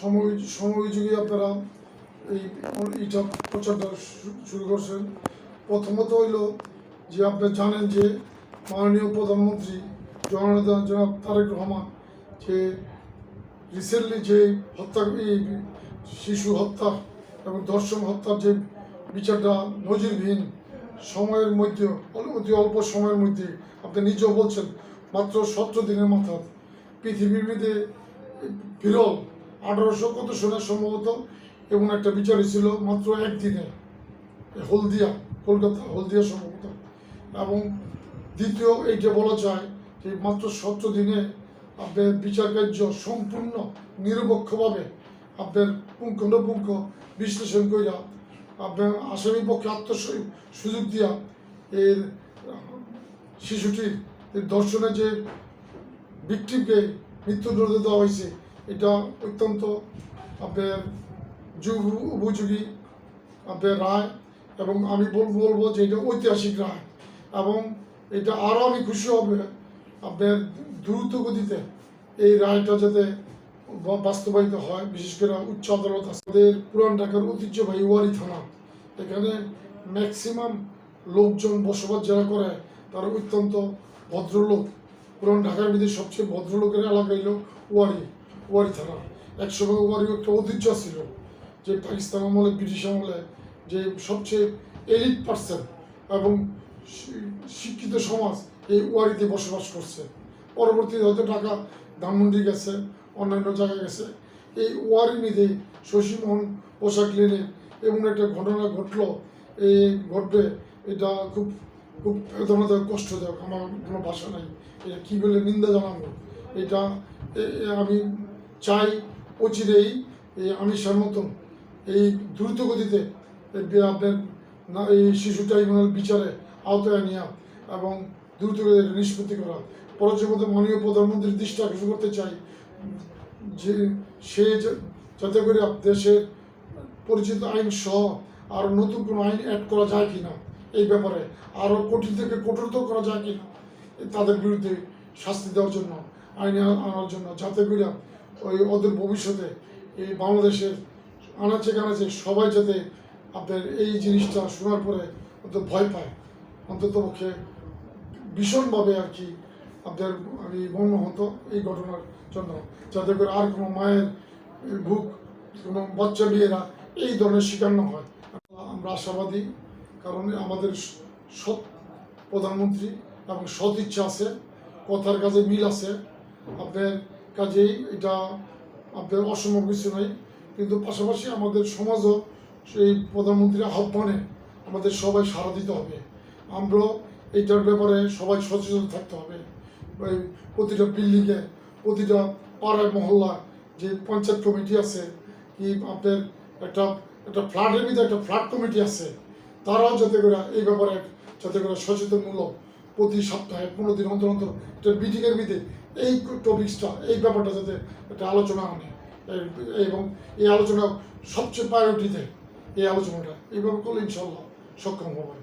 সময়োপযোগী আপনারা এইটা প্রচারটা শুরু করছেন। প্রথমত হইল যে আপনি জানেন যে মাননীয় প্রধানমন্ত্রী জননেতা জনাব তারেক রহমান যে রিসেন্টলি যে হত্যা শিশু হত্যা এবং ধর্ষণ হত্যার যে বিচারটা নজিরবিহীন সময়ের মধ্যে অতি অল্প সময়ের মধ্যে আপনি নিজেও বলছেন মাত্র 17 দিনের মাথায় পৃথিবীর মধ্যে বিরল 1800 কত সনের সম্ভবত এবং একটা বিচার ছিল মাত্র একদিনে হলদিয়া, কলকাতা হলদিয়া সম্ভবত। এবং দ্বিতীয় এইটা বলা যায় যে মাত্র 17 দিনে আপনার বিচার কার্য সম্পূর্ণ নিরপেক্ষভাবে আপনার পুঙ্খানুপুঙ্খ বিশ্লেষণ করিয়া আপনার আসামি পক্ষে সুযোগ দিয়া এর শিশুটির ধর্ষণের যে ভিকটিমকে মৃত্যুদণ্ড দেওয়া হয়েছে এটা অত্যন্ত আপনার উপযোগী আপনার রায় এবং আমি বলবো যে এটা ঐতিহাসিক রায় এবং এটা আরও আমি খুশি হবে আপনার দ্রুত গতিতে এই রায়টা যাতে বাস্তবায়িত হয়। বিশেষ করে উচ্চ আদালত আমাদের পুরান ঢাকার ঐতিহ্যবাহী ওয়ারি থানা, এখানে ম্যাক্সিমাম লোকজন বসবাস যারা করে তারা অত্যন্ত ভদ্রলোক। পুরান ঢাকার মধ্যে সবচেয়ে ভদ্রলোকের এলাকা হইল ওয়ারি থানা। একসময় ওয়ারি একটা ঐতিহ্য ছিল যে পাকিস্তান আমলে ব্রিটিশ আমলে যে সবচেয়ে এলিট পার্সন এবং শিক্ষিত সমাজ এই ওয়ারিতে বসবাস করছে। পরবর্তীতে হয়তো ঢাকা ধানমন্ডি গেছে, অন্যান্য জায়গায় গেছে। এই ওয়ারি নিধে শশীমোহন পোশাক লেনে এমন একটা ঘটনা ঘটলো, এই ঘটবে এটা খুব খুব বেদনাদায়ক, কষ্টদায়ক। আমার কোনো ভাষা নাই এটা কী বলে নিন্দা জানাবো। এটা আমি চাই অচিরেই এই আমিষার মতন এই দ্রুত গতিতে আপনার এই শিশু ট্রাইব্যুনাল বিচারে আওতায় নেওয়া এবং দ্রুত নিষ্পত্তি করা। পর্যাপ্ত মাননীয় প্রধানমন্ত্রীর দৃষ্টি আকর্ষণ করতে চাই যে সে যাতে করে দেশের পরিচিত আইন সহ আরও নতুন কোনো আইন অ্যাড করা যায় কিনা, এই ব্যাপারে আরও কঠিন থেকে কঠোরতর করা যায় কিনা তাদের বিরুদ্ধে শাস্তি দেওয়ার জন্য, আইনে আনার জন্য, যাতে করে ওদের ভবিষ্যতে এই বাংলাদেশের আনাচে কানাচে সবাই যাতে আপনার এই জিনিসটা শোনার পরে অন্তত ভয় পায়, অন্তত পক্ষে ভীষণভাবে আর কি আপনার আমি মর্মাহত এই ঘটনার জন্য, যাতে করে আর কোনো মায়ের বুক কোনো বাচ্চা মেয়েরা এই ধরনের শিকার না হয়। আমরা আশাবাদী, কারণ আমাদের সৎ প্রধানমন্ত্রী এবং সৎ ইচ্ছা আছে, কথার কাজে মিল আছে। আপনার কাজেই এটা আপনার অসম্ভব কিছু নয়। কিন্তু পাশাপাশি আমাদের সমাজও সেই প্রধানমন্ত্রীর আহ্বানে আমাদের সবাই সাড়া দিতে হবে। আমরা এইটার ব্যাপারে সবাই সচেতন থাকতে হবে। প্রতিটা বিল্ডিংয়ে, প্রতিটা পাড়ায় মহল্লা যে পঞ্চায়েত কমিটি আছে, কি আপনার একটা ফ্ল্যাটের ভিতরে একটা ফ্ল্যাট কমিটি আছে, তারাও যাতে করে এই ব্যাপারে যাতে করে সচেতনমূলক প্রতি সপ্তাহে 15 দিন অন্তর অন্তর একটা মিটিংয়ের ভিতরে এই টপিক্সটা, এই ব্যাপারটা যাতে একটা আলোচনা আনে এবং এই আলোচনা সবচেয়ে প্রায়োরিটি দেয়। এই আলোচনাটা এইভাবে করলে ইনশাল্লাহ সক্ষম হবে।